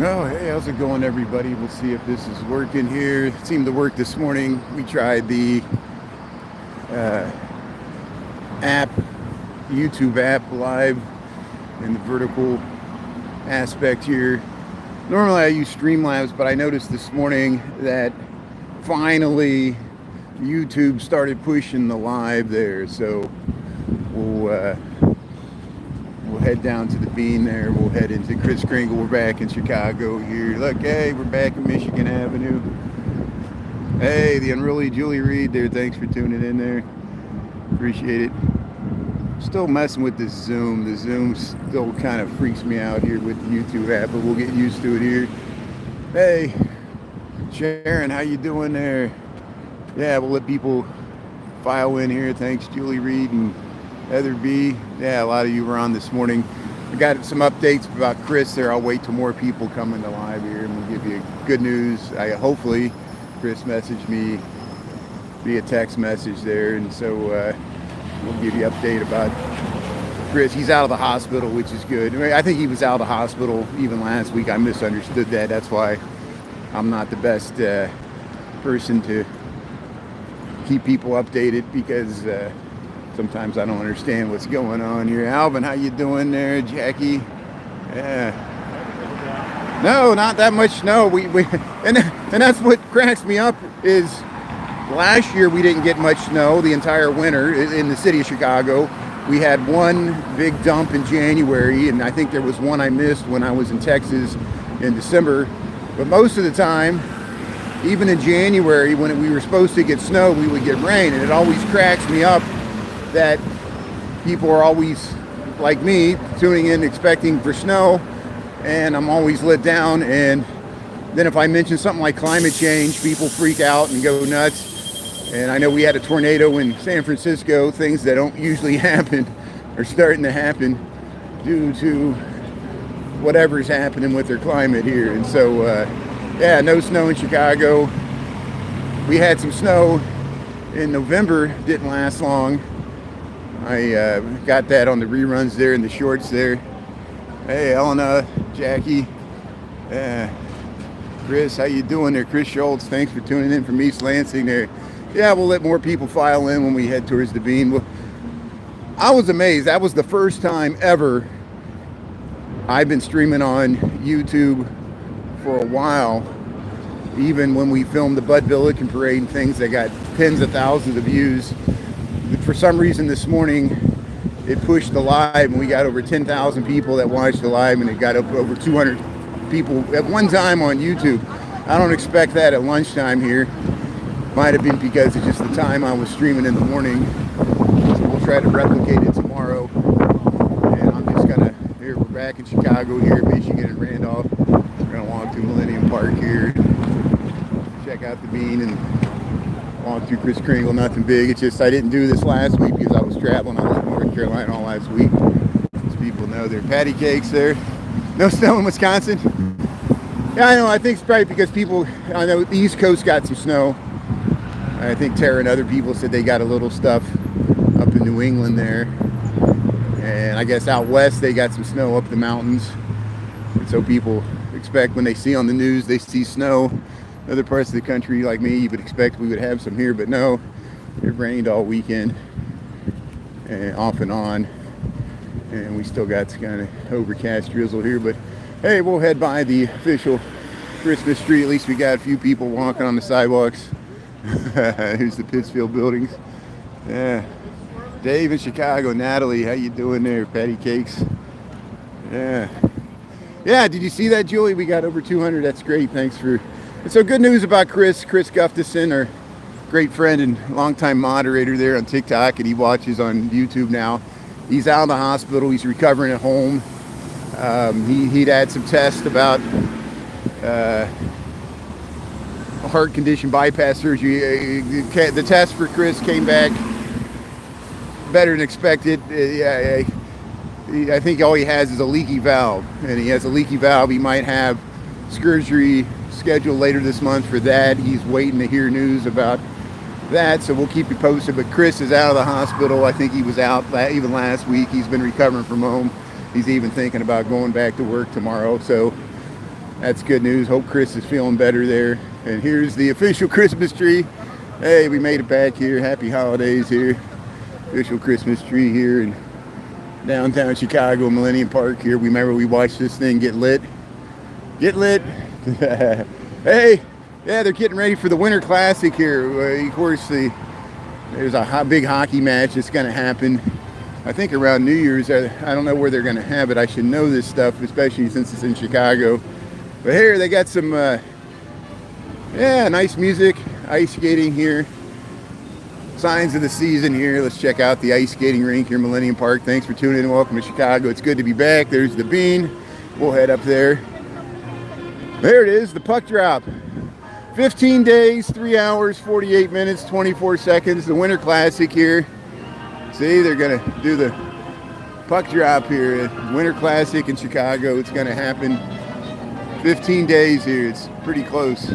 Oh, hey, how's it going, everybody? We'll see if this is working here. It seemed to work this morning. We tried the uh, app, YouTube app live in the vertical aspect here. Normally I use Streamlabs, but I noticed this morning that finally YouTube started pushing the live there. So we'll head down to the Bean there. We'll head into Kris Kringle. We're back in Chicago here. Look, hey, we're back in Michigan Avenue. Hey, the unruly Julie Reed there. Thanks for tuning in there. Appreciate it. Still messing with this Zoom. The Zoom still kind of freaks me out here with the YouTube app, but we'll get used to it here. Hey, Sharon, how you doing there? Yeah, we'll let people file in here. Thanks, Julie Reed and Heather B. Yeah, a lot of you were on this morning. We got some updates about Chris there. I'll wait till more people come into live here and we'll give you good news. Hopefully Chris messaged me via text message there, and so we'll give you an update about Chris. He's out of the hospital, which is good. I think he was out of the hospital even last week. I misunderstood that. That's why I'm not the best person to keep people updated, because sometimes I don't understand what's going on here. Alvin, how you doing there? Jackie? Yeah. No, not that much snow. And that's what cracks me up is last year we didn't get much snow the entire winter in the city of Chicago. We had one big dump in January, and I think there was one I missed when I was in Texas in December. But most of the time, even in January when we were supposed to get snow, we would get rain, and it always cracks me up that people are always, like me, tuning in expecting for snow, and I'm always let down. And then if I mention something like climate change, people freak out and go nuts. And I know we had a tornado in San Francisco. Things that don't usually happen are starting to happen due to whatever's happening with their climate here. And so yeah, no snow in Chicago. We had some snow in November, didn't last long. I got that on the reruns there in the shorts there. Hey, Elena, Jackie, Chris, how you doing there? Chris Schultz, thanks for tuning in from East Lansing there. Yeah, we'll let more people file in when we head towards the Bean. I was amazed. That was the first time ever I've been streaming on YouTube for a while. Even when we filmed the Bud Billiken Parade and things that got tens of thousands of views. For some reason this morning it pushed the live and we got over 10,000 people that watched the live, and it got up over 200 people at one time on YouTube. I don't expect that at lunchtime here. Might have been because it's just the time I was streaming in the morning. So we'll try to replicate it tomorrow. And I'm just gonna, here we're back in Chicago here, Michigan and Randolph. We're gonna walk through Millennium Park here, check out the Bean and walk through Kris Kringle. Nothing big. It's just I didn't do this last week because I was traveling. I was in North Carolina all last week. As people know, there are patty cakes there. No snow in Wisconsin. Yeah, I know. I think it's probably because people, I know the East Coast got some snow. I think Tara and other people said they got a little stuff up in New England there. And I guess out west they got some snow up the mountains. And so people expect when they see on the news, they see snow. Other parts of the country, like me, you would expect we would have some here, but no, it rained all weekend and off and on, and we still got kind of overcast drizzle here. But hey, we'll head by the official Christmas tree. At least we got a few people walking on the sidewalks. Here's the Pittsfield buildings. Yeah, Dave in Chicago. Natalie, how you doing there? Patty cakes. Yeah, did you see that, Julie? We got over 200. That's great. Thanks for. So good news about Chris Gustafson, our great friend and longtime moderator there on TikTok, and he watches on YouTube now. He's out of the hospital. He's recovering at home. He'd had some tests about a heart condition, bypass surgery. The test for Chris came back better than expected. I think all he has is a leaky valve, and he has a leaky valve. He might have surgery scheduled later this month for that. He's waiting to hear news about that, so we'll keep you posted. But Chris is out of the hospital. I think he was out even last week. He's been recovering from home. He's even thinking about going back to work tomorrow. So That's good news. Hope Chris is feeling better there. And here's the official Christmas tree. Hey, we made it back here. Happy holidays here. Official Christmas tree here in downtown Chicago, Millennium Park here. Remember we watched this thing get lit. Get lit. Hey, yeah, they're getting ready for the Winter Classic here. Of course, there's a big hockey match that's going to happen, I think around New Year's. I don't know where they're going to have it. I should know this stuff, especially since it's in Chicago. But here they got some, nice music, ice skating here. Signs of the season here. Let's check out the ice skating rink here, Millennium Park. Thanks for tuning in. Welcome to Chicago. It's good to be back. There's the bean. We'll head up there. There it is, the puck drop. 15 days, 3 hours, 48 minutes, 24 seconds. The Winter Classic here. See, they're going to do the puck drop here at Winter Classic in Chicago. It's going to happen 15 days here. It's pretty close.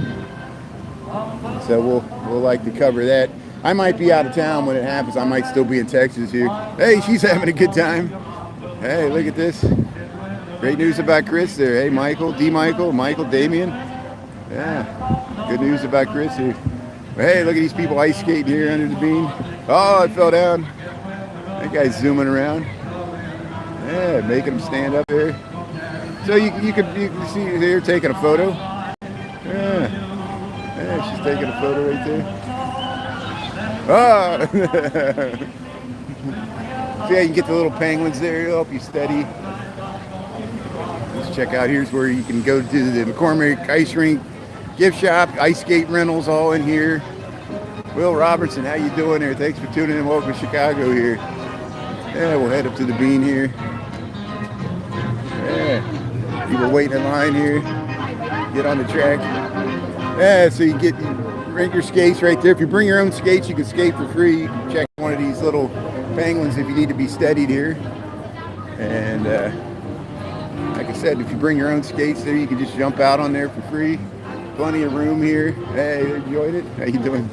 So we'll like to cover that. I might be out of town when it happens. I might still be in Texas here. Hey, she's having a good time. Hey, look at this. Great news about Chris there. Hey, Michael, Michael, Damien. Yeah, good news about Chris here. Hey, look at these people ice skating here under the beam. Oh, it fell down. That guy's zooming around. Yeah, making him stand up there. So you can see here taking a photo. Yeah, she's taking a photo right there. Oh! So yeah, you can get the little penguins there. It'll help you steady. Let's check out. Here's where you can go to the McCormick Ice Rink gift shop, ice skate rentals, all in here. Will Robertson, how you doing there? Thanks for tuning in. Welcome to Chicago here. Yeah, we'll head up to the bean here. Yeah, people waiting in line here. Get on the track. Yeah, so you get rent your skates right there. If you bring your own skates, you can skate for free. You can check one of these little penguins if you need to be steadied here. And like I said, if you bring your own skates there, you can just jump out on there for free. Plenty of room here. Hey, you enjoyed it? How you doing?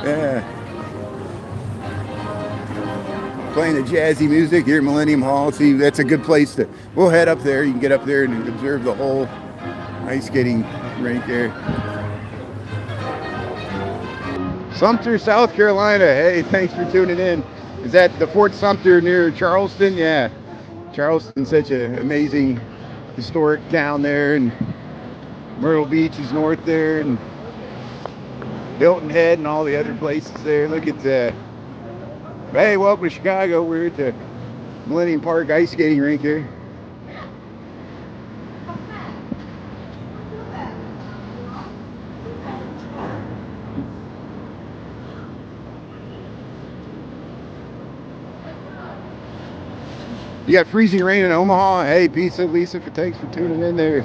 Yeah. Playing the jazzy music here at Millennium Hall. See, that's a good place to... We'll head up there. You can get up there and observe the whole ice skating rink there. Sumter, South Carolina. Hey, thanks for tuning in. Is that the Fort Sumter near Charleston? Yeah. Charleston's such an amazing historic town there, and Myrtle Beach is north there, and Hilton Head and all the other places there. Look at that. Hey, welcome to Chicago. We're at the Millennium Park ice skating rink here. You got freezing rain in Omaha. Hey, Lisa, thanks for tuning in there.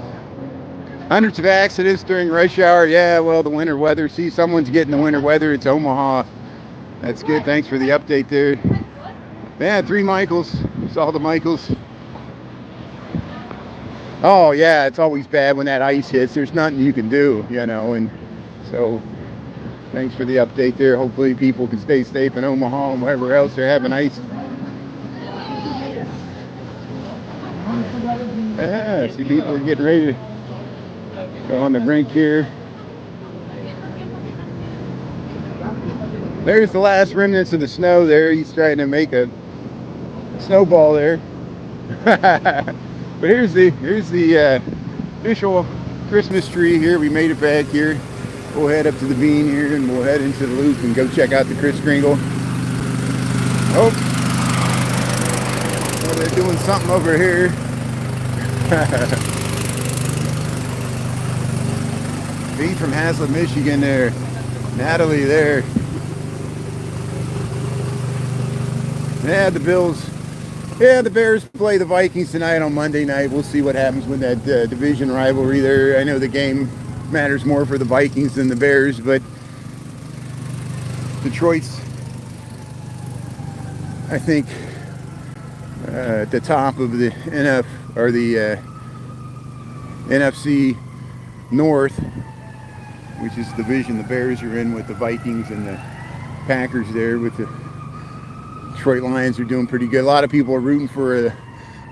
Hundreds of accidents during rush hour. Yeah, well, the winter weather. See, someone's getting the winter weather. It's Omaha. That's good. Thanks for the update there. Yeah, 3 Michaels. Saw the Michaels. Oh, yeah, it's always bad when that ice hits. There's nothing you can do, you know. And so, thanks for the update there. Hopefully people can stay safe in Omaha and wherever else they're having ice. Yeah, see people are getting ready to go on the brink here. There's the last remnants of the snow there. He's trying to make a snowball there. But here's the official Christmas tree here. We made it back here. We'll head up to the bean here and we'll head into the loop and go check out the Kris Kringle. Oh, well, they're doing something over here. Bean from Haslett, Michigan there. Natalie there. Yeah, the Bills. Yeah, the Bears play the Vikings tonight on Monday night. We'll see what happens with that division rivalry there. I know the game matters more for the Vikings than the Bears, but Detroit's, I think, at the top of the NFC North, which is the division the Bears are in, with the Vikings and the Packers there. With the Detroit Lions are doing pretty good. A lot of people are rooting for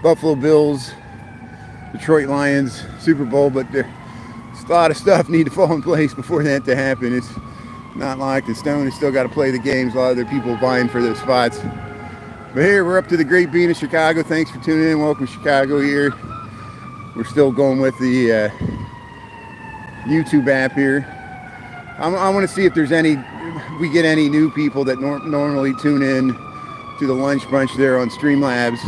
Buffalo Bills, Detroit Lions Super Bowl, but a lot of stuff need to fall in place before that to happen. It's not locked in stone. It's still got to play the games. A lot of other people vying for those spots. But here, we're up to the Great Bean of Chicago. Thanks for tuning in. Welcome to Chicago here. We're still going with the YouTube app here. I want to see if there's we get any new people that normally tune in to the lunch bunch there on Streamlabs.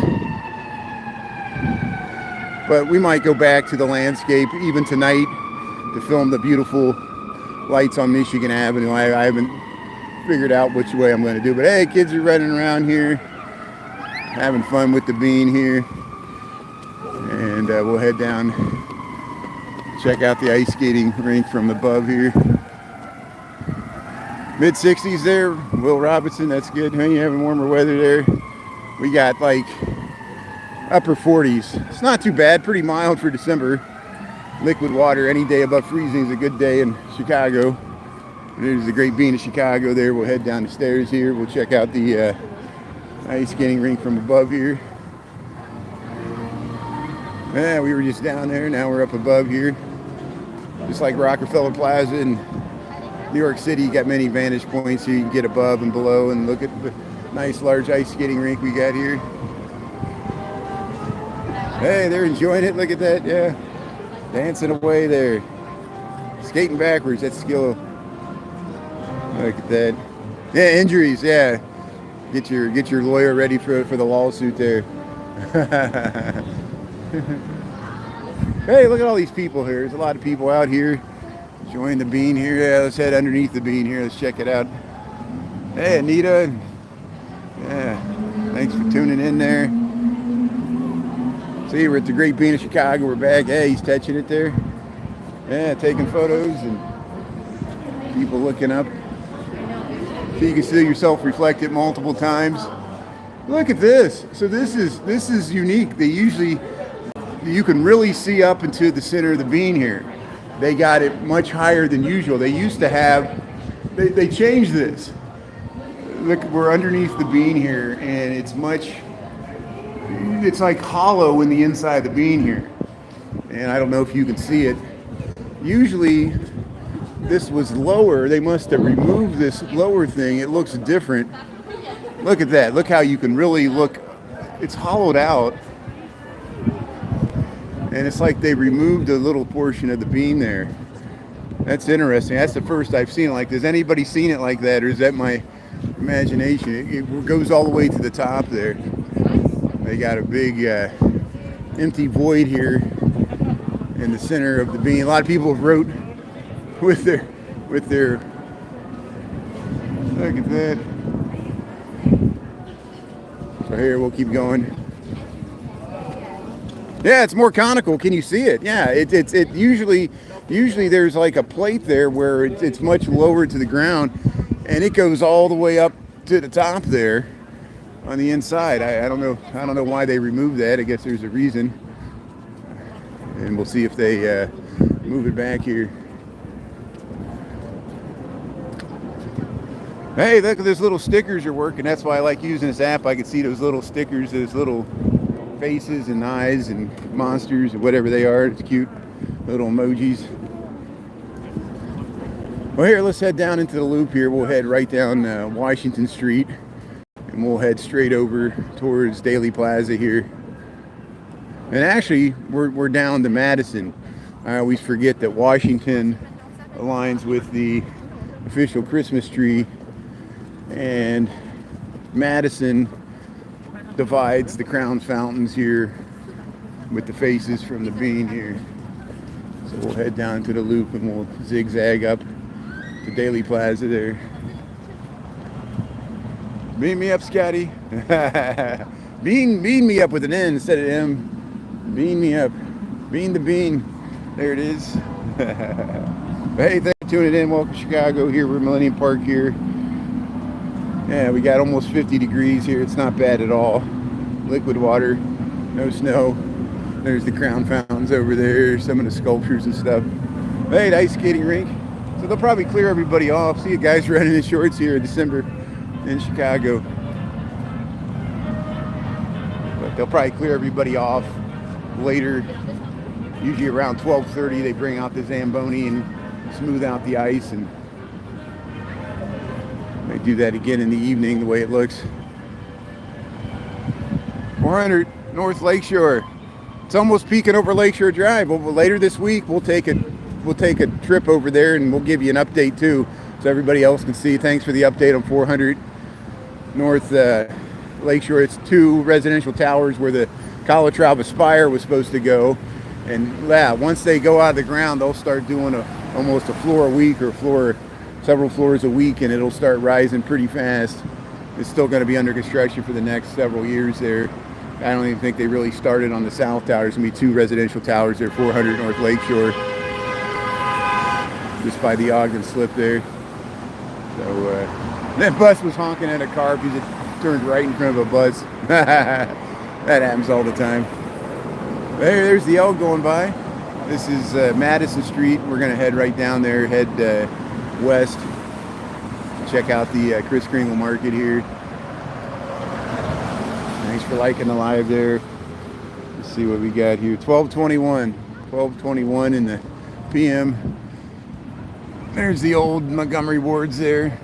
But we might go back to the landscape even tonight to film the beautiful lights on Michigan Avenue. I haven't figured out which way I'm going to do. But hey, kids are running around here, having fun with the bean here. And we'll head down, check out the ice skating rink from above here. Mid-60s there, Will Robinson, that's good. Huh? You're having warmer weather there. We got like upper 40s. It's not too bad, pretty mild for December. Liquid water, any day above freezing is a good day in Chicago. There's the Great Bean of Chicago there. We'll head down the stairs here. We'll check out the ice skating rink from above here. Yeah, we were just down there. Now we're up above here. Just like Rockefeller Plaza in New York City, you got many vantage points here. You can get above and below and look at the nice large ice skating rink we got here. Hey, they're enjoying it. Look at that. Yeah. Dancing away there. Skating backwards. That's skill. Look at that. Yeah, injuries. Yeah. Get your lawyer ready for the lawsuit there. Hey, look at all these people here. There's a lot of people out here enjoying the bean here. Yeah, let's head underneath the bean here. Let's check it out. Hey, Anita. Yeah. Thanks for tuning in there. See, we're at the Great Bean of Chicago. We're back. Hey, he's touching it there. Yeah, taking photos and people looking up. So you can see yourself reflected multiple times. Look at this. So this is unique. They usually, you can really see up into the center of the bean here. They got it much higher than usual. They used to have, they changed this. Look, we're underneath the bean here, and it's like hollow in the inside of the bean here. And I don't know if you can see it. Usually this was lower. They must have removed this lower thing. It looks different. Look at that. Look how you can really look. It's hollowed out. And it's like they removed a little portion of the bean there. That's interesting. That's the first I've seen it like this. Anybody seen it like that, or is that my imagination? It goes all the way to the top there. They got a big empty void here in the center of the bean. A lot of people have wrote with their look at that. So here we'll keep going. Yeah, it's more conical. Can you see it? Yeah, it usually there's like a plate there where it's much lower to the ground, and it goes all the way up to the top there on the inside. I don't know why they removed that. I guess there's a reason, and we'll see if they move it back here. Hey, look at those little stickers are working. That's why I like using this app. I can see those little stickers, those little faces and eyes and monsters and whatever they are. It's cute little emojis. Well, here, let's head down into the loop here. We'll head right down Washington Street, and we'll head straight over towards Daily Plaza here. And actually, we're down to Madison. I always forget that Washington aligns with the official Christmas tree, and Madison divides the crown fountains here with the faces from the bean here. So we'll head down to the loop and we'll zigzag up to Daily Plaza there. Beam me up, Scotty. bean me up with an N instead of M. Bean me up. Bean the bean. There it is. Hey, thanks for tuning in. Welcome to Chicago. Here we're Millennium Park here. Yeah, we got almost 50 degrees here. It's not bad at all. Liquid water, no snow. There's the crown fountains over there, some of the sculptures and stuff. Hey, the ice skating rink. So they'll probably clear everybody off. See you guys running in shorts here in December in Chicago. But they'll probably clear everybody off later Usually around 12:30 they bring out the Zamboni and smooth out the ice, and they do that again in the evening the way it looks. 400 North Lakeshore. It's almost peeking over Lakeshore Drive. Well, later this week we'll take a trip over there and we'll give you an update too, so everybody else can see. Thanks for the update on 400 North Lakeshore. It's 2 residential towers where the Calatrava Spire was supposed to go, and once they go out of the ground, they'll start doing almost a floor a week, or several floors a week, and it'll start rising pretty fast. It's still going to be under construction for the next several years there. I don't even think they really started on the south tower. There's going to be 2 residential towers there, 400 North Lakeshore, just by the Ogden Slip there. So that bus was honking at a car because it turned right in front of a bus. That happens all the time. There's the L going by. This is Madison Street. We're going to head right down there, head west. Check out the Christkindlmarket here. Thanks for liking the live there. Let's see what we got here. 12:21 in the PM. There's the old Montgomery wards there.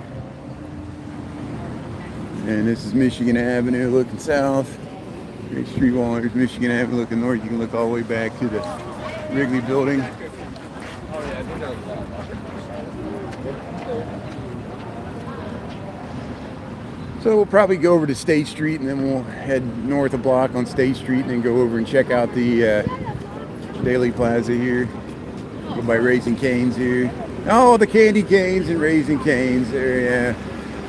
And this is Michigan Avenue looking south. Here's Streetwalking. There's Michigan Avenue looking north. You can look all the way back to the Wrigley building. So we'll probably go over to State Street, and then we'll head north a block on State Street and then go over and check out the Daily Plaza here. Go by Raising Cane's here. Oh, the candy canes and Raising Cane's there, yeah.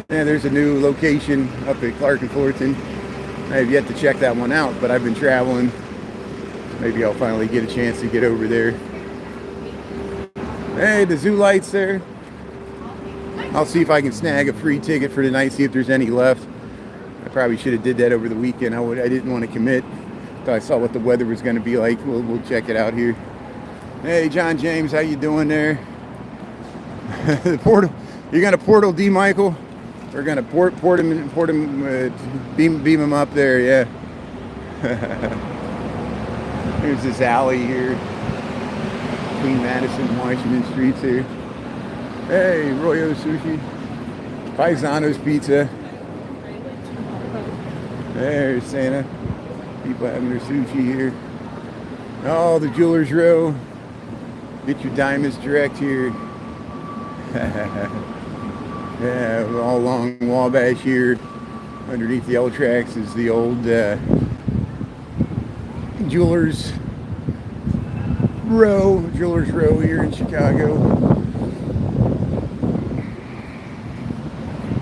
Yeah, there's a new location up at Clark and Fullerton. I have yet to check that one out, but I've been traveling. Maybe I'll finally get a chance to get over there. Hey, the zoo lights there. I'll see if I can snag a free ticket for tonight, see if there's any left. I probably should have did that over the weekend. I didn't want to commit until I saw what the weather was going to be like. We'll check it out here. Hey, John James, how you doing there? The portal. You're going to portal D. Michael? We're going to beam him up there, yeah. Here's this alley here between Madison and Washington Streets here. Hey, Royo Sushi, Paisano's Pizza. There's Santa. People having their sushi here. Oh, the Jewelers Row. Get your diamonds direct here. Yeah, all along Wabash here. Underneath the L tracks is the old Jewelers Row here in Chicago.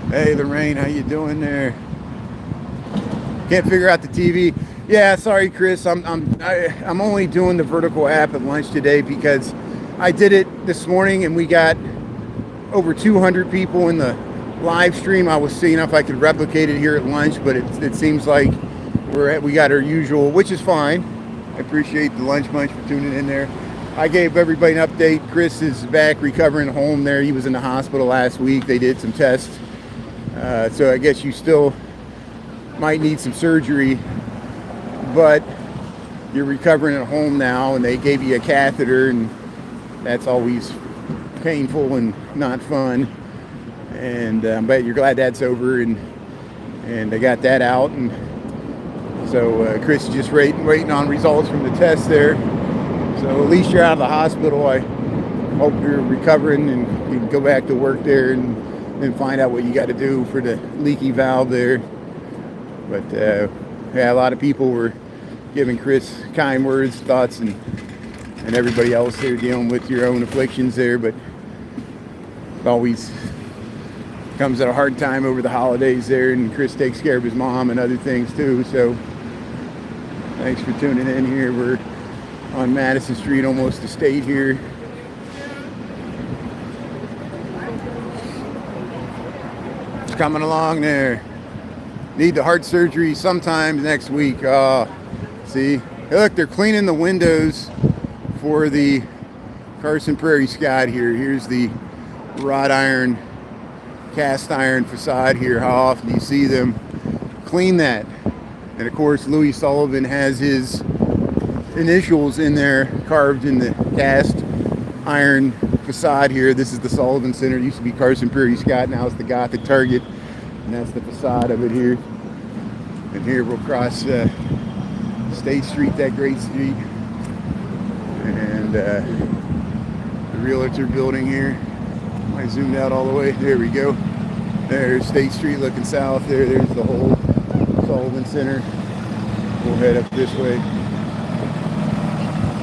Hey, Lorraine, how you doing there? Can't figure out the TV. Yeah, sorry, Chris. I'm only doing the vertical app at lunch today because I did it this morning and we got over 200 people in the live stream. I was seeing if I could replicate it here at lunch, but it seems like we got our usual, which is fine. I appreciate the lunch bunch for tuning in there. I gave everybody an update. Chris is back recovering home there. He was in the hospital last week. They did some tests. So I guess you still might need some surgery, but you're recovering at home now, and they gave you a catheter, and that's always painful and not fun. And but you're glad that's over, and they got that out, and so Chris is just waiting on results from the test there. So at least you're out of the hospital. I hope you're recovering and you can go back to work there and find out what you got to do for the leaky valve there. But yeah, a lot of people were giving Chris kind words, thoughts, and everybody else there dealing with your own afflictions there. But it always comes at a hard time over the holidays there, and Chris takes care of his mom and other things too. So thanks for tuning in here. We're on Madison Street, almost to State here. It's coming along there. Need the heart surgery sometime next week. See, hey, look, they're cleaning the windows for the Carson Prairie Scott here. Here's the wrought iron, cast iron facade here. How often do you see them clean that? And of course, Louis Sullivan has his initials in there carved in the cast iron facade here. This is the Sullivan Center. It used to be Carson Prairie Scott. Now it's the Gothic Target. And that's the facade of it here. And here we'll cross State Street, that great street. And the Realtor building here. I zoomed out all the way. There we go. There's State Street looking south there. There's the whole Sullivan Center. We'll head up this way.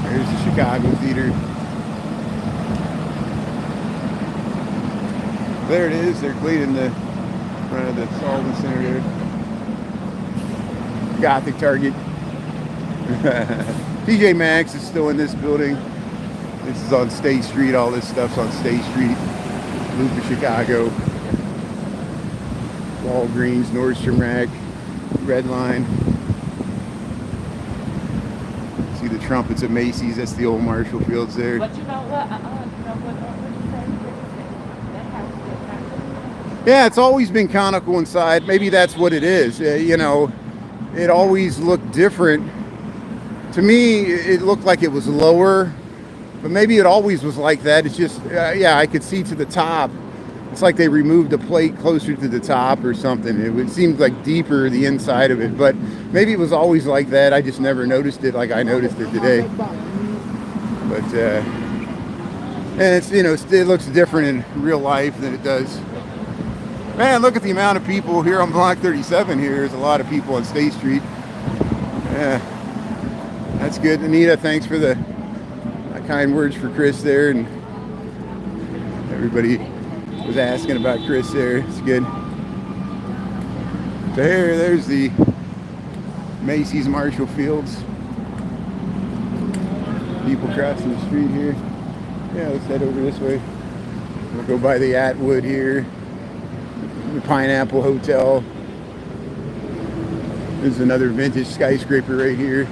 There's the Chicago Theater. There it is. They're cleaning the front of the Sullivan Center there. Gothic Target. TJ Maxx is still in this building. This is on State Street. All this stuff's on State Street. Loop of Chicago. Walgreens, Nordstrom Rack, Red Line. See the trumpets at Macy's. That's the old Marshall Fields there. But you know what? Yeah, it's always been conical inside. Maybe that's what it is. You know, it always looked different. To me, it looked like it was lower, but maybe it always was like that. It's just, yeah, I could see to the top. It's like they removed the plate closer to the top or something. It seemed like deeper, the inside of it, but maybe it was always like that. I just never noticed it like I noticed it today. But, and it's, you know, it looks different in real life than it does. Man, look at the amount of people here on Block 37 here. There's a lot of people on State Street. Yeah, that's good. Anita, thanks for the kind words for Chris there. And everybody was asking about Chris there. It's good. So there's the Macy's Marshall Fields. People crossing the street here. Yeah, let's head over this way. We'll go by the Atwood here. The Pineapple Hotel. There's another vintage skyscraper right here.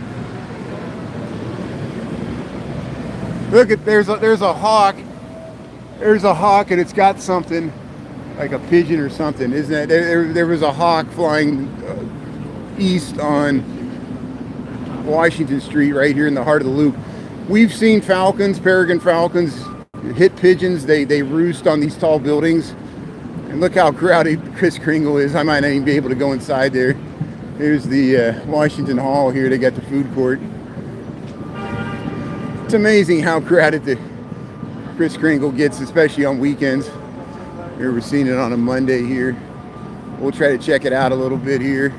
Look at there's a hawk. There's a hawk and it's got something like a pigeon or something, isn't it? There was a hawk flying east on Washington Street right here in the heart of the Loop. We've seen falcons, peregrine falcons, hit pigeons. They roost on these tall buildings. And look how crowded Kris Kringle is. I might not even be able to go inside there. Here's the Washington Hall here. They got the food court. It's amazing how crowded the Kris Kringle gets, especially on weekends. Here we're seeing it on a Monday here. We'll try to check it out a little bit here.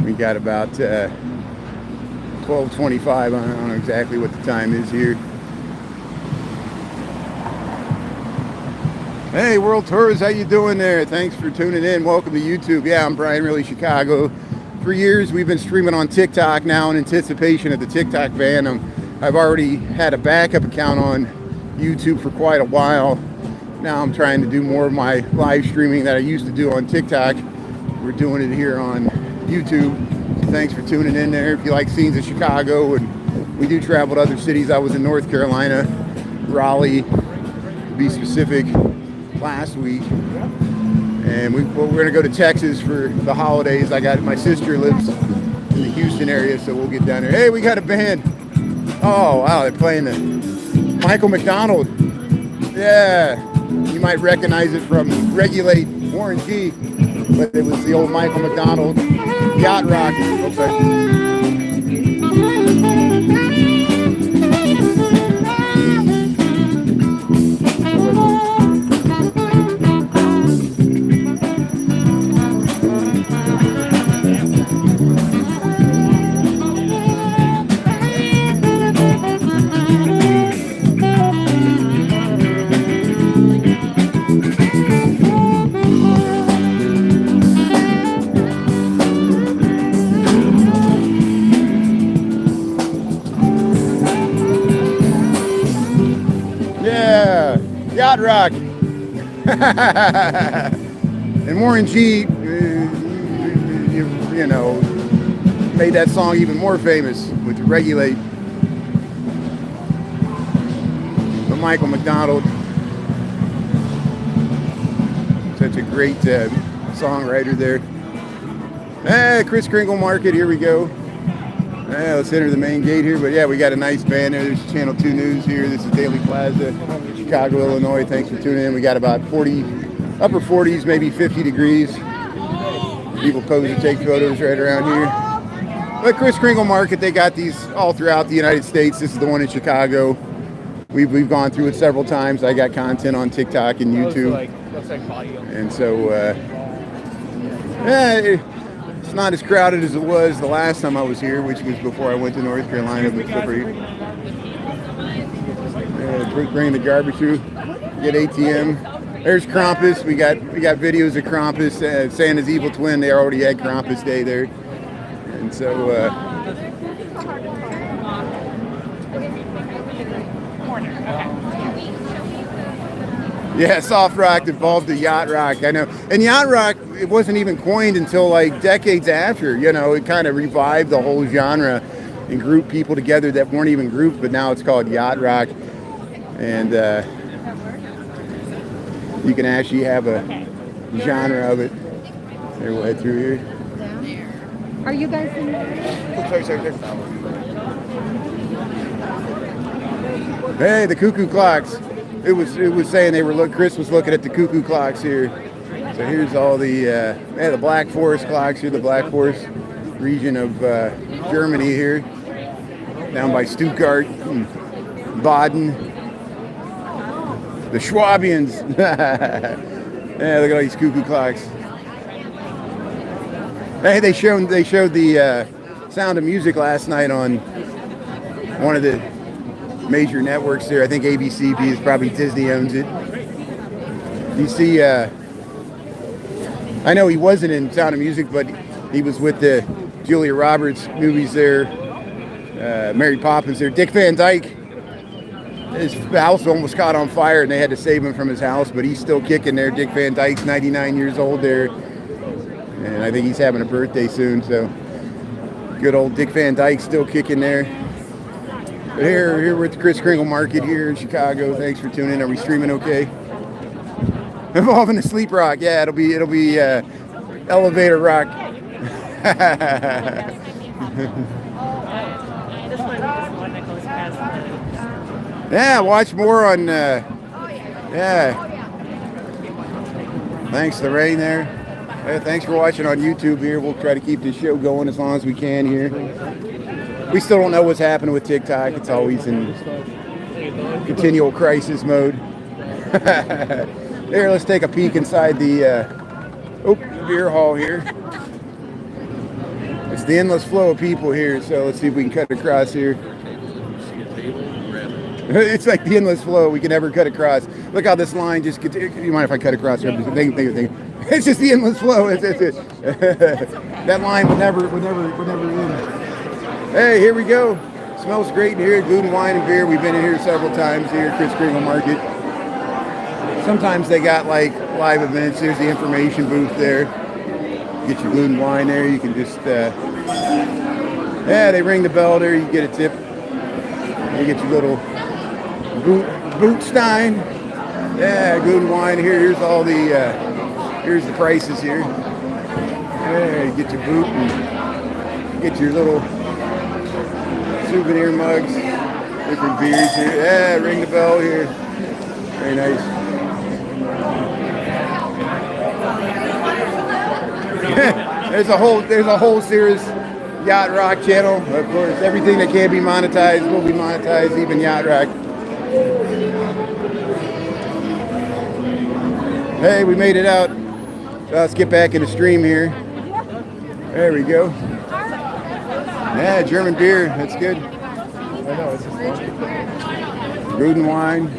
We got about 12:25. I don't know exactly what the time is here. Hey, World Tours, how you doing there? Thanks for tuning in. Welcome to YouTube. Yeah, I'm Brian Really Chicago. For years, we've been streaming on TikTok now in anticipation of the TikTok ban. I've already had a backup account on YouTube for quite a while. Now I'm trying to do more of my live streaming that I used to do on TikTok. We're doing it here on YouTube. So thanks for tuning in there. If you like scenes of Chicago, and we do travel to other cities. I was in North Carolina, Raleigh, to be specific, last week, and we're going to go to Texas for the holidays. My sister lives in the Houston area, so we'll get down there. Hey, we got a band. Oh wow, they're playing the Michael McDonald. Yeah, you might recognize it from Regulate, Warren G, but it was the old Michael McDonald Yacht Rock. Yacht Rock. And Warren G, you know, made that song even more famous with Regulate. But Michael McDonald, such a great songwriter there. Hey, Christkindlmarket, here we go. Yeah, let's enter the main gate here. But yeah, we got a nice banner. There's Channel 2 News here. This is Daily Plaza, Chicago, Illinois. Thanks for tuning in. We got about 40, upper 40s, maybe 50 degrees. People pose and take photos right around here. But Christkindlmarket, they got these all throughout the United States. This is the one in Chicago. We've gone through it several times. I got content on TikTok and YouTube. And so, yeah, it's not as crowded as it was the last time I was here, which was before I went to North Carolina. Bring the garbage through. Get ATM. There's Krampus. We got videos of Krampus, Santa's evil twin. They already had Krampus Day there. And so, yeah, soft rock evolved to yacht rock. I know. And yacht rock, it wasn't even coined until like decades after. You know, it kind of revived the whole genre and grouped people together that weren't even groups, but now it's called yacht rock. And you can actually have a genre of it. There, we'll head through here. Are you guys in there? Sorry. Hey, the cuckoo clocks. It was saying Chris was looking at the cuckoo clocks here. So here's all the the Black Forest clocks here, the Black Forest region of Germany here, down by Stuttgart and Baden. The Schwabians. Yeah, look at all these cuckoo clocks. Hey, they showed the Sound of Music last night on one of the major networks there. I think ABC, is probably Disney owns it. You see, I know he wasn't in Sound of Music, but he was with the Julia Roberts movies there, Mary Poppins there. Dick Van Dyke, his house almost caught on fire and they had to save him from his house, but he's still kicking there. Dick Van Dyke's 99 years old there. And I think he's having a birthday soon, so good old Dick Van Dyke still kicking there. But here we're at the Christkindlmarket here in Chicago. Thanks for tuning in. Are we streaming okay? Evolving to sleep rock. Yeah, it'll be elevator rock. Yeah, watch more on. Yeah. Thanks, Lorraine there. Thanks for watching on YouTube here. We'll try to keep this show going as long as we can here. We still don't know what's happening with TikTok. It's always in continual crisis mode. There, let's take a peek inside the beer hall here. It's the endless flow of people here, so let's see if we can cut across here. It's like the endless flow. We can never cut across. Look how this line just continues. You mind if I cut across here? Think. It's just the endless flow. That line would never end. Hey, here we go. Smells great in here. Gluten, wine, and beer. We've been in here several times here at Christkindlmarket. Sometimes they got like live events. There's the information booth there. Get your gluten wine there. You can just, they ring the bell there. You get a tip. You get your little Bootstein. Yeah, gluten wine here. Here's all the, here's the prices here. Yeah, you get your boot and get your little souvenir mugs, different beers here. Yeah, ring the bell here. Very nice. There's a whole series Yacht Rock channel. Of course, everything that can be monetized will be monetized, even Yacht Rock. Hey, we made it out. Let's get back in the stream here. There we go. Yeah, German beer. That's good. I know, it's just Gruden wine.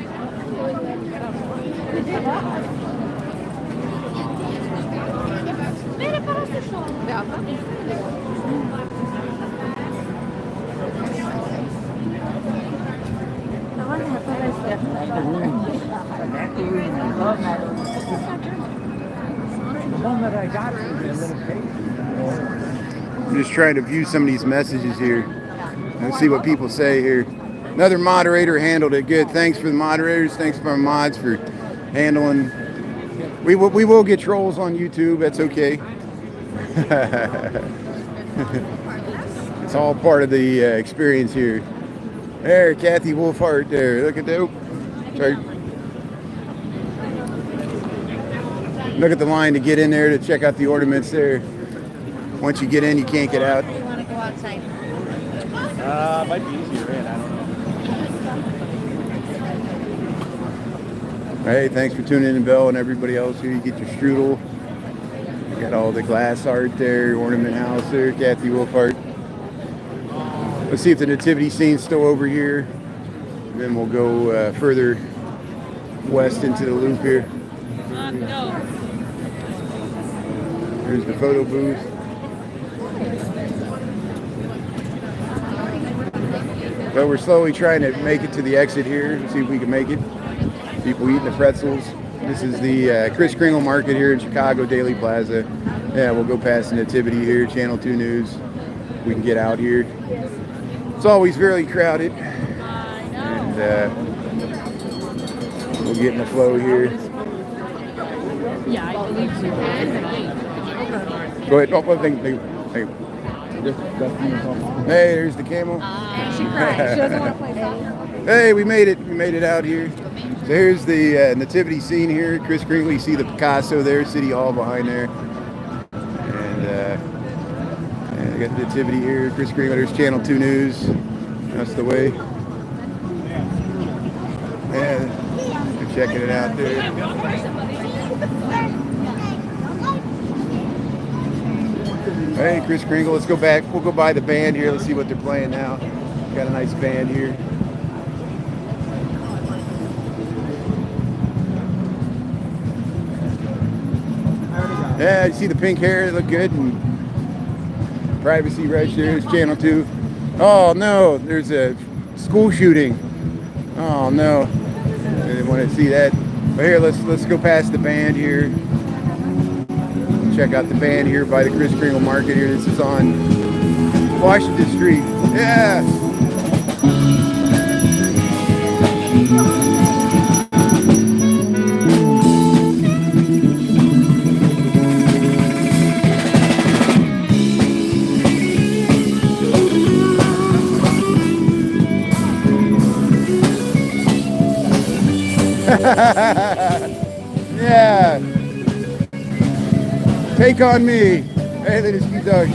I'm just trying to view some of these messages here. Let's see what people say here. Another moderator handled it good. Thanks for the moderators. Thanks for our mods for handling. We will get trolls on YouTube. That's okay. It's all part of the experience here. There, Kathy Wolfhart there. Look at that. Sorry. Look at the line to get in there to check out the ornaments there. Once you get in, you can't get out. You want to go outside? Might be easier in, I don't know. Hey, thanks for tuning in, Bill, and everybody else here. You get your strudel. You got all the glass art there, ornament house there, Kathy Wolfhart. Let's see if the nativity scene's still over here. And then we'll go further west into the loop here. There's the photo booth. But we're slowly trying to make it to the exit here. See if we can make it. People eating the pretzels. This is the Christkindlmarket here in Chicago, Daily Plaza. Yeah, we'll go past the nativity here, Channel 2 News. We can get out here. It's always very crowded. And we'll get in the flow here. Yeah, I believe so. Go ahead. Oh, one thing. Hey, there's the camel. She cried. She doesn't want to play ball. Hey, we made it. We made it out here. So here's the nativity scene here. Chris Kringle, you see the Picasso there, City Hall behind there. And I got the nativity here. Chris Kringle, there's Channel 2 News. That's the way. And we're checking it out there. Hey, Chris Kringle, let's go back. We'll go by the band here. Let's see what they're playing now. Got a nice band here. Yeah, you see the pink hair? They look good. And privacy right there. It's Channel 2. Oh, no. There's a school shooting. Oh, no. I didn't want to see that. But here, let's go past the band here. Check out the band here by the Christkindlmarket here. This is on Washington Street. Yeah. Yeah. Take on me. Hey, they just keep going.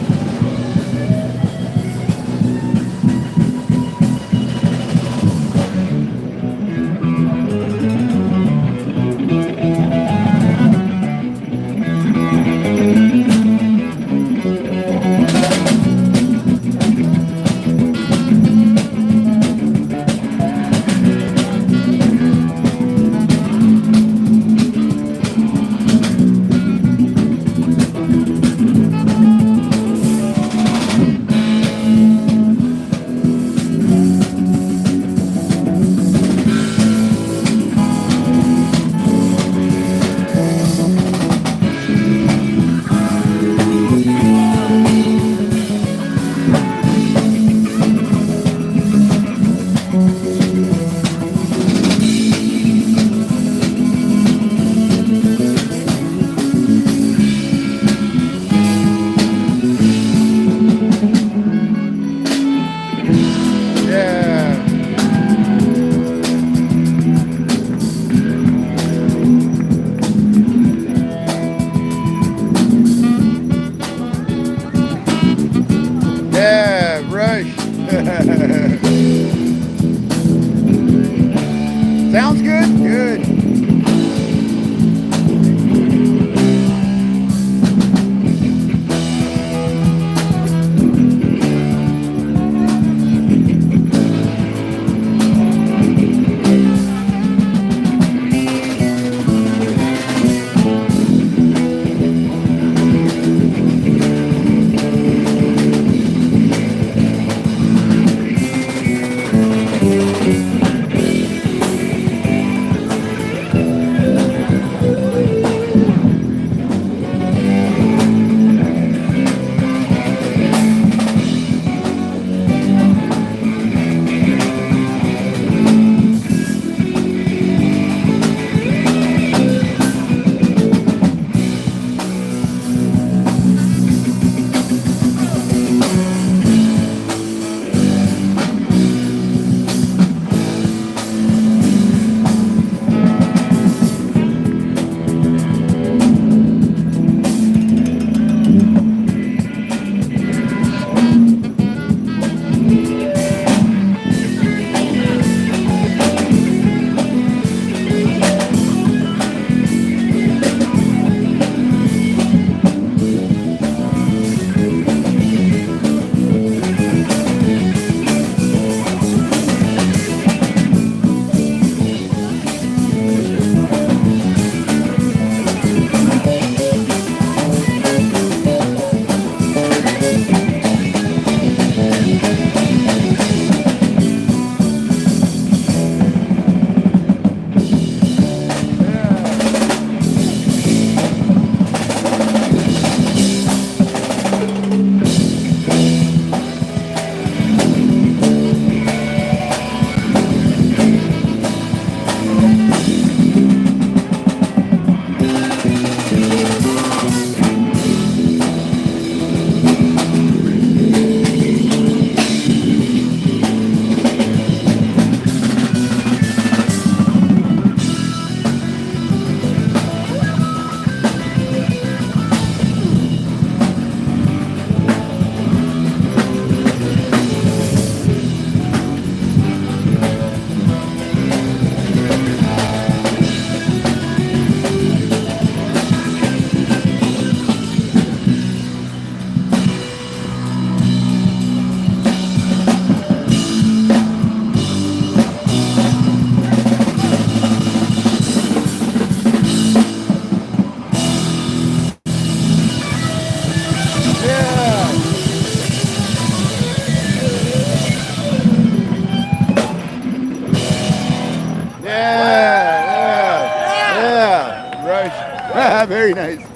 Very nice.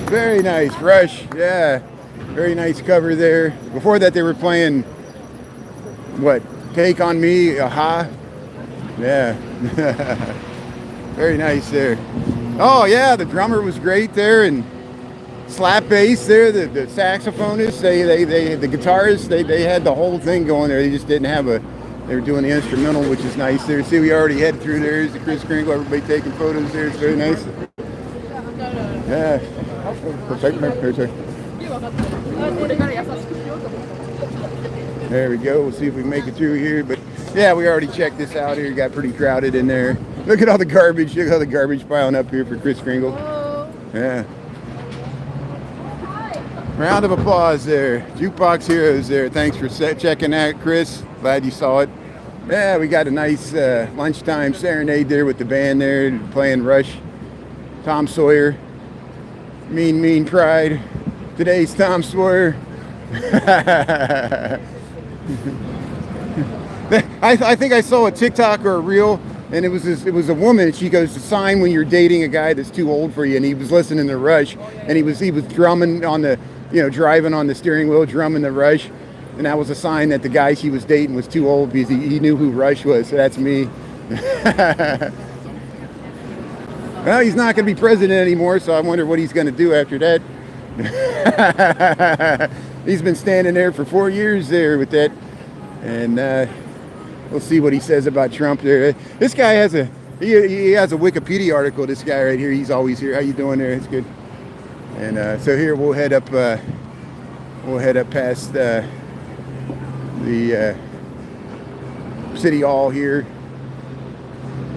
Very nice. Rush. Yeah. Very nice cover there. Before that, they were playing, what? Take on Me, Aha. Yeah. Very nice there. Oh, yeah. The drummer was great there. And slap bass there. The saxophonist, the guitarist, they had the whole thing going there. They just didn't have a... They were doing the instrumental, which is nice there. See, we already headed through there. There's the Kris Kringle. Everybody taking photos there. It's very nice. Yeah. There we go. We'll see if we can make it through here. But yeah, we already checked this out here. Got pretty crowded in there. Look at all the garbage. Look at all the garbage piling up here for Kris Kringle. Yeah. Round of applause there. Jukebox Heroes there. Thanks for checking that, Chris. Glad you saw it. Yeah, we got a nice lunchtime serenade there with the band there playing Rush. Tom Sawyer. Mean Pride. Today's Tom Sawyer. I think I saw a TikTok or a reel, and it was a woman. She goes, "The sign when you're dating a guy that's too old for you," and he was listening to Rush, and he was drumming on the, driving on the steering wheel, drumming the Rush, and that was a sign that the guy she was dating was too old because he knew who Rush was. So that's me. Well, he's not going to be president anymore, so I wonder what he's going to do after that. He's been standing there for 4 years there with that, and we'll see what he says about Trump there. This guy has he has a Wikipedia article. This guy right here, he's always here. How you doing there? It's good. And so here we'll head up past the city hall here,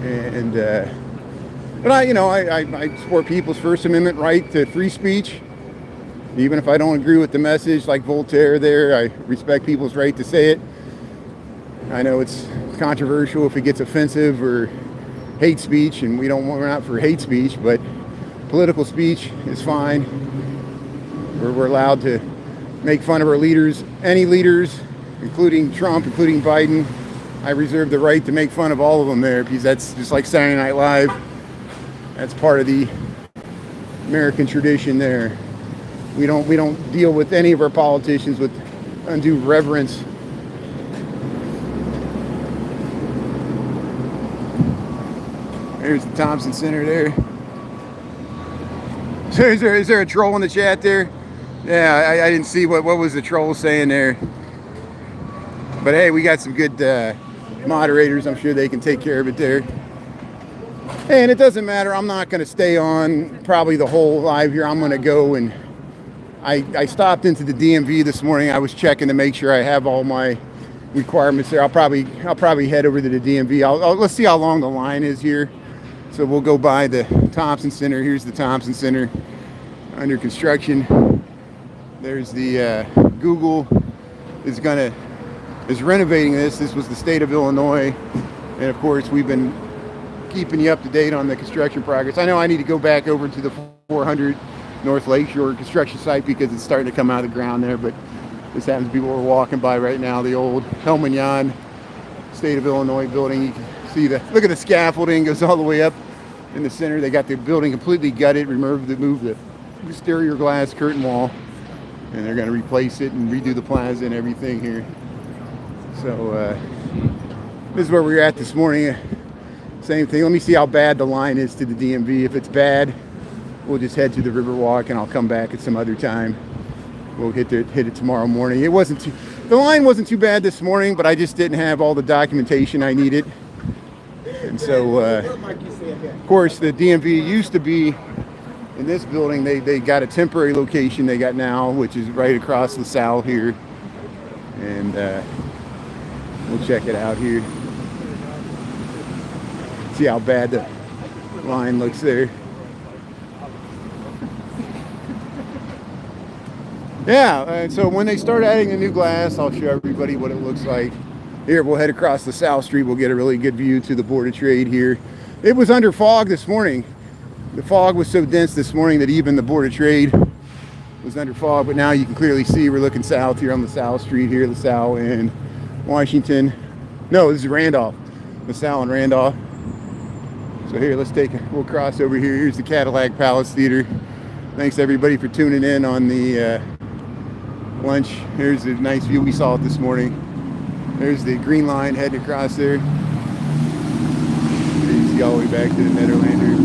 and but I support people's First Amendment right to free speech. Even if I don't agree with the message, like Voltaire there, I respect people's right to say it. I know it's controversial if it gets offensive or hate speech, and we're not for hate speech, but political speech is fine. We're allowed to make fun of our leaders, any leaders, including Trump, including Biden. I reserve the right to make fun of all of them there, because that's just like Saturday Night Live. That's part of the American tradition there. We don't deal with any of our politicians with undue reverence. There's the Thompson Center there. So is there a troll in the chat there? Yeah, I didn't see what was the troll saying there. But hey, we got some good moderators. I'm sure they can take care of it there. And it doesn't matter. I'm not going to stay on probably the whole live here. I'm going to go, and I stopped into the DMV this morning. I was checking to make sure I have all my requirements there. I'll probably head over to the DMV. Let's see how long the line is here. So we'll go by the Thompson Center. Here's the Thompson Center under construction. There's the Google is renovating this. This was the state of Illinois, and of course we've been keeping you up to date on the construction progress. I know I need to go back over to the 400 North Lakeshore construction site because it's starting to come out of the ground there, but this happens to be what we're walking by right now, the old Helmignon state of Illinois building. You can see look at the scaffolding, goes all the way up in the center. They got the building completely gutted, moved the exterior glass curtain wall, and they're going to replace it and redo the plaza and everything here. So this is where we were at this morning. Same thing. Let me see how bad the line is to the DMV. If it's bad, we'll just head to the Riverwalk, and I'll come back at some other time. We'll hit it tomorrow morning. The line wasn't too bad this morning, but I just didn't have all the documentation I needed. And so, of course, the DMV used to be in this building. They got a temporary location they got now, which is right across LaSalle here. And we'll check it out here. See how bad the line looks there. Yeah, so when they start adding the new glass, I'll show everybody what it looks like. Here, we'll head across the South Street. We'll get a really good view to the Board of Trade here. It was under fog this morning. The fog was so dense this morning that even the Board of Trade was under fog, but now you can clearly see we're looking south here on the South Street here, LaSalle and Washington. No, this is Randolph. LaSalle and Randolph. So here, we'll cross over here. Here's the Cadillac Palace Theater. Thanks everybody for tuning in on the lunch. Here's a nice view. We saw it this morning. There's the green line heading across there. You can see all the way back to the Nederlander.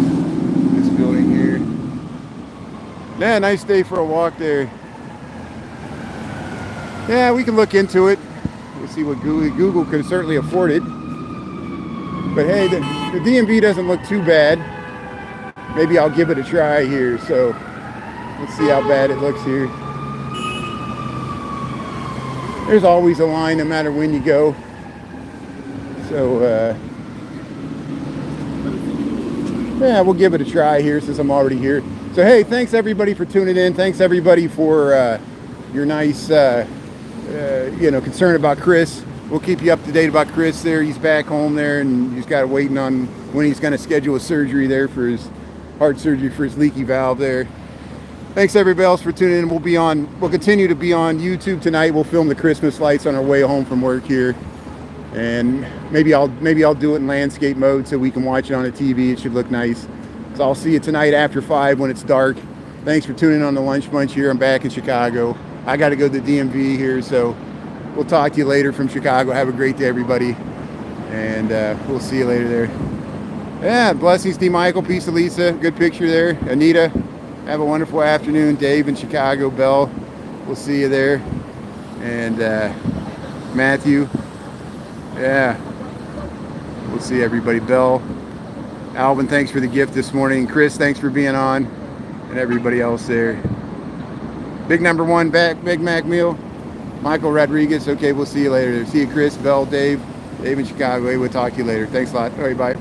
This building here. Yeah, nice day for a walk there. Yeah, we can look into it. We'll see what Google can certainly afford it. But hey, the DMV doesn't look too bad. Maybe I'll give it a try here. So let's see how bad it looks here. There's always a line no matter when you go. So yeah, we'll give it a try here since I'm already here. So hey, thanks everybody for tuning in. Thanks everybody for your nice concern about Chris. We'll keep you up to date about Chris there. He's back home there, and he's got waiting on when he's going to schedule a surgery there for his heart surgery for his leaky valve there. Thanks everybody else for tuning in. We'll continue to be on YouTube tonight. We'll film the Christmas lights on our way home from work here, and maybe I'll do it in landscape mode so we can watch it on the TV. It should look nice. So I'll see you tonight after 5 when it's dark. Thanks for tuning in on the Lunch Bunch here. I'm back in Chicago. I got to go to the DMV here, so we'll talk to you later from Chicago. Have a great day, everybody. And we'll see you later there. Yeah, blessings to Michael. Peace to Lisa. Good picture there. Anita, have a wonderful afternoon. Dave in Chicago. Bell, we'll see you there. And Matthew. Yeah, we'll see everybody. Bell. Alvin, thanks for the gift this morning. Chris, thanks for being on. And everybody else there. Big number one back, Big Mac meal. Michael Rodriguez. Okay, we'll see you later. See you, Chris, Bell, Dave in Chicago. Hey, we'll talk to you later. Thanks a lot. All right, bye.